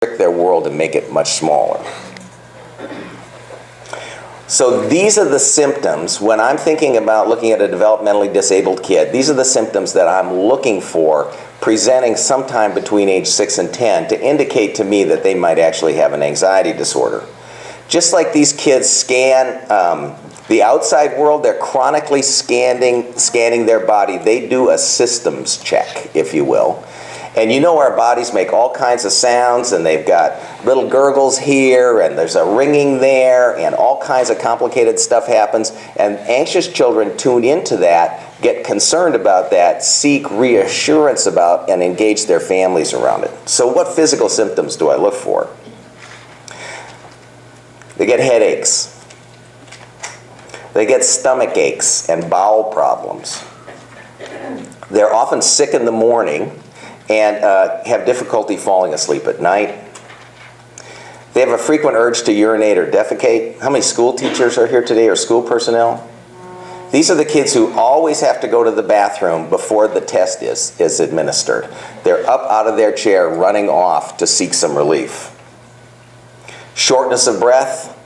their world and make it much smaller. So these are the symptoms, when I'm thinking about looking at a developmentally disabled kid, these are the symptoms that I'm looking for presenting sometime between age 6 and 10 to indicate to me that they might actually have an anxiety disorder. Just like these kids scan the outside world, they're chronically scanning their body. They do a systems check, if you will. And you know our bodies make all kinds of sounds, and they've got little gurgles here, and there's a ringing there, and all kinds of complicated stuff happens. And anxious children tune into that, get concerned about that, seek reassurance about, and engage their families around it. So what physical symptoms do I look for? They get headaches. They get stomach aches and bowel problems. They're often sick in the morning and have difficulty falling asleep at night. They have a frequent urge to urinate or defecate. How many school teachers are here today, or school personnel? These are the kids who always have to go to the bathroom before the test is administered. They're up out of their chair running off to seek some relief. Shortness of breath,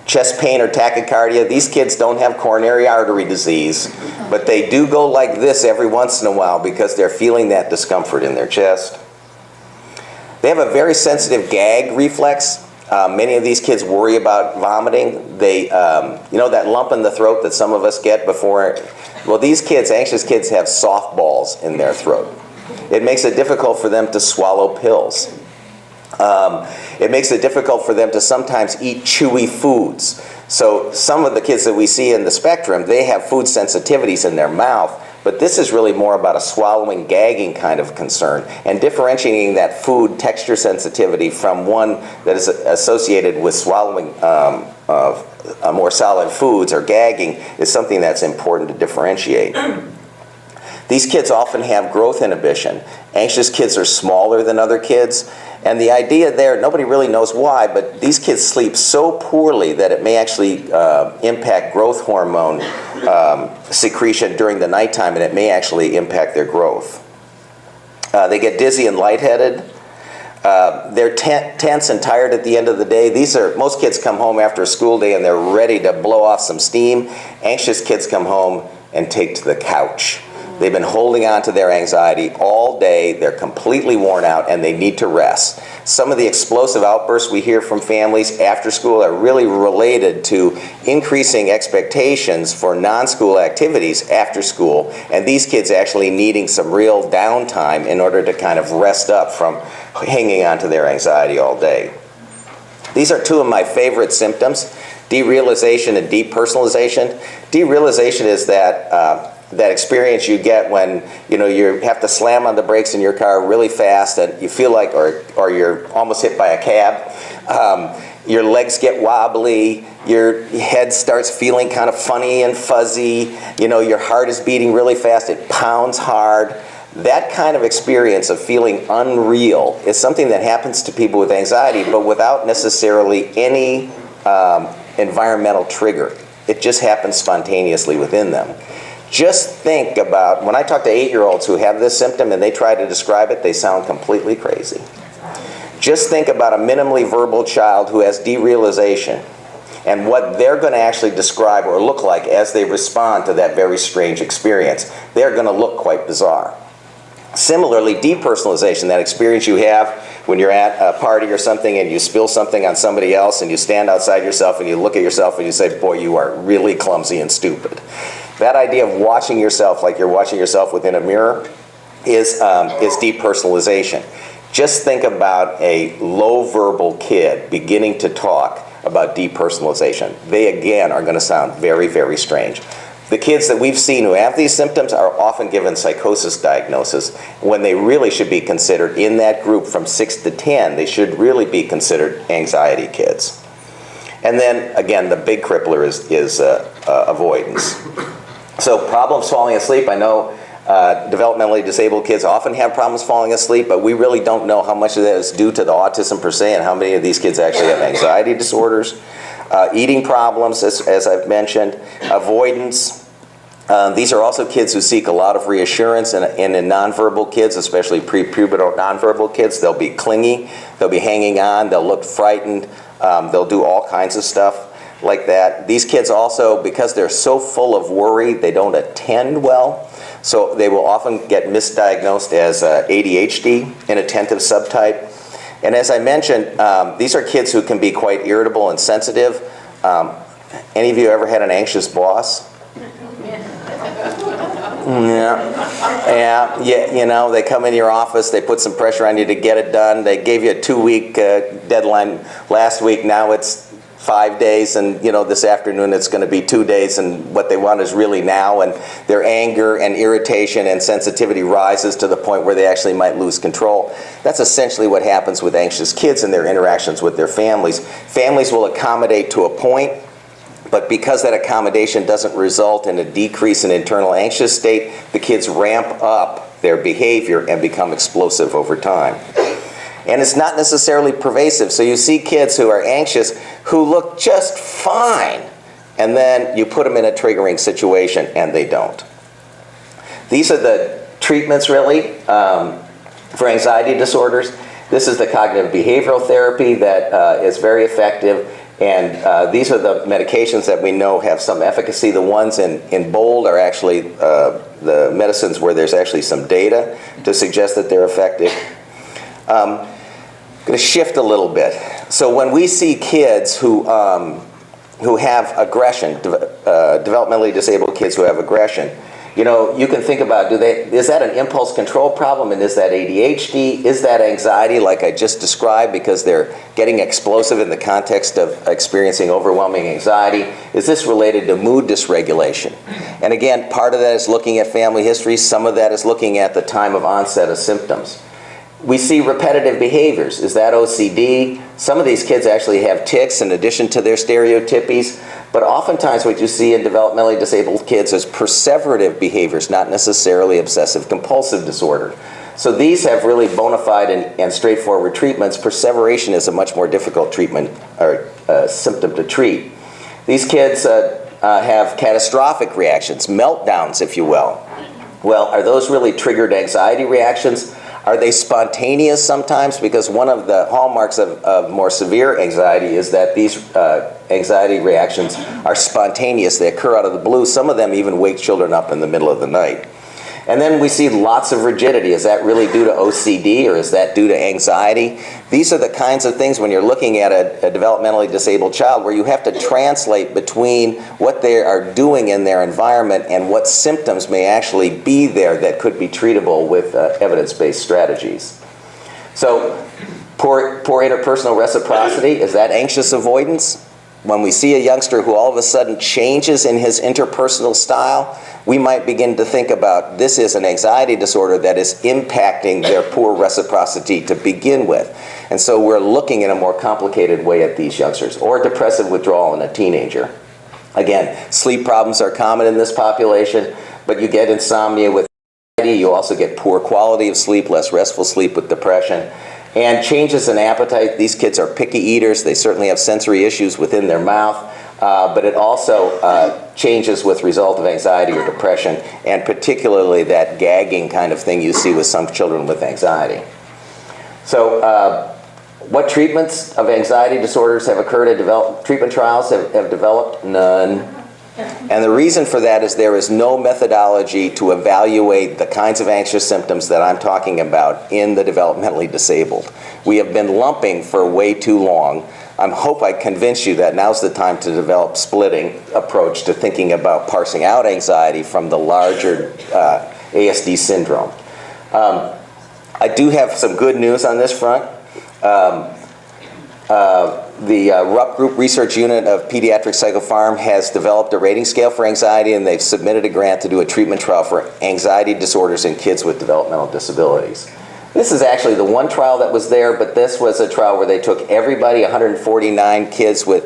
chest pain or tachycardia. These kids don't have coronary artery disease, but they do go like this every once in a while because they're feeling that discomfort in their chest. They have a very sensitive gag reflex. Many of these kids worry about vomiting. They, you know that lump in the throat that some of us get before? Well, these kids, anxious kids, have softballs in their throat. It makes it difficult for them to swallow pills. It makes it difficult for them to sometimes eat chewy foods. So some of the kids that we see in the spectrum, they have food sensitivities in their mouth, but this is really more about a swallowing, gagging kind of concern, and differentiating that food texture sensitivity from one that is associated with swallowing more solid foods or gagging is something that's important to differentiate. These kids often have growth inhibition. Anxious kids are smaller than other kids. And the idea there, nobody really knows why, but these kids sleep so poorly that it may actually impact growth hormone secretion during the nighttime, and it may actually impact their growth. They get dizzy and lightheaded. They're tense and tired at the end of the day. Most kids come home after a school day and they're ready to blow off some steam. Anxious kids come home and take to the couch. They've been holding on to their anxiety all day. They're completely worn out and they need to rest. Some of the explosive outbursts we hear from families after school are really related to increasing expectations for non-school activities after school, and these kids actually needing some real downtime in order to kind of rest up from hanging on to their anxiety all day. These are two of my favorite symptoms, derealization and depersonalization. Derealization is that experience you get when you have to slam on the brakes in your car really fast and you feel like, or you're almost hit by a cab. Your legs get wobbly, your head starts feeling kind of funny and fuzzy, your heart is beating really fast, it pounds hard. That kind of experience of feeling unreal is something that happens to people with anxiety, but without necessarily any environmental trigger. It just happens spontaneously within them. Just think about, when I talk to 8-year-olds who have this symptom and they try to describe it, they sound completely crazy. Just think about a minimally verbal child who has derealization and what they're going to actually describe or look like as they respond to that very strange experience. They're going to look quite bizarre. Similarly, depersonalization, that experience you have when you're at a party or something and you spill something on somebody else and you stand outside yourself and you look at yourself and you say, boy, you are really clumsy and stupid. That idea of watching yourself like you're watching yourself within a mirror is depersonalization. Just think about a low verbal kid beginning to talk about depersonalization. They, again, are going to sound very, very strange. The kids that we've seen who have these symptoms are often given psychosis diagnosis when they really should be considered, in that group from 6 to 10, they should really be considered anxiety kids. And then, again, the big crippler is avoidance. So problems falling asleep, I know developmentally disabled kids often have problems falling asleep, but we really don't know how much of that is due to the autism per se and how many of these kids actually have anxiety disorders. Eating problems, as I've mentioned, avoidance, These are also kids who seek a lot of reassurance, and in nonverbal kids, especially prepubertal nonverbal kids, they'll be clingy, they'll be hanging on, they'll look frightened, they'll do all kinds of stuff like that. These kids also, because they're so full of worry, they don't attend well, so they will often get misdiagnosed as ADHD, inattentive subtype. And as I mentioned, these are kids who can be quite irritable and sensitive. Any of you ever had an anxious boss? Yeah, you know, they come in your office, they put some pressure on you to get it done. They gave you a 2-week deadline last week, now it's 5 days, and you know, this afternoon it's going to be 2 days, and what they want is really now, and their anger and irritation and sensitivity rises to the point where they actually might lose control. That's essentially what happens with anxious kids in their interactions with their families. Families will accommodate to a point, but because that accommodation doesn't result in a decrease in internal anxious state, the kids ramp up their behavior and become explosive over time. And it's not necessarily pervasive. So you see kids who are anxious who look just fine, and then you put them in a triggering situation and they don't. These are the treatments really for anxiety disorders. This is the cognitive behavioral therapy that is very effective. And these are the medications that we know have some efficacy. The ones in bold are actually the medicines where there's actually some data to suggest that they're effective. I'm going to shift a little bit. So when we see kids who have aggression, developmentally disabled kids who have aggression, you know, you can think about, is that an impulse control problem, and is that ADHD? Is that anxiety like I just described because they're getting explosive in the context of experiencing overwhelming anxiety? Is this related to mood dysregulation? And again, part of that is looking at family history. Some of that is looking at the time of onset of symptoms. We see repetitive behaviors. Is that OCD? Some of these kids actually have tics in addition to their stereotypies. But oftentimes what you see in developmentally disabled kids is perseverative behaviors, not necessarily obsessive compulsive disorder. So these have really bona fide and straightforward treatments. Perseveration is a much more difficult treatment or symptom to treat. These kids have catastrophic reactions, meltdowns, if you will. Well, are those really triggered anxiety reactions? Are they spontaneous sometimes? Because one of the hallmarks of more severe anxiety is that these anxiety reactions are spontaneous. They occur out of the blue. Some of them even wake children up in the middle of the night. And then we see lots of rigidity. Is that really due to OCD, or is that due to anxiety? These are the kinds of things when you're looking at a developmentally disabled child where you have to translate between what they are doing in their environment and what symptoms may actually be there that could be treatable with evidence-based strategies. So poor interpersonal reciprocity, is that anxious avoidance? When we see a youngster who all of a sudden changes in his interpersonal style, we might begin to think about this is an anxiety disorder that is impacting their poor reciprocity to begin with. And so we're looking in a more complicated way at these youngsters. Or depressive withdrawal in a teenager. Again, sleep problems are common in this population, but you get insomnia with anxiety. You also get poor quality of sleep, less restful sleep with depression. And changes in appetite. These kids are picky eaters. They certainly have sensory issues within their mouth, but it also changes with result of anxiety or depression, and particularly that gagging kind of thing you see with some children with anxiety. So what treatments of anxiety disorders have occurred in treatment trials have developed? None. And the reason for that is there is no methodology to evaluate the kinds of anxious symptoms that I'm talking about in the developmentally disabled. We have been lumping for way too long. I hope I convinced you that now's the time to develop splitting approach to thinking about parsing out anxiety from the larger ASD syndrome. I do have some good news on this front. The RUP Group Research Unit of Pediatric Psychopharm has developed a rating scale for anxiety, and they've submitted a grant to do a treatment trial for anxiety disorders in kids with developmental disabilities. This is actually the one trial that was there, but this was a trial where they took everybody, 149 kids with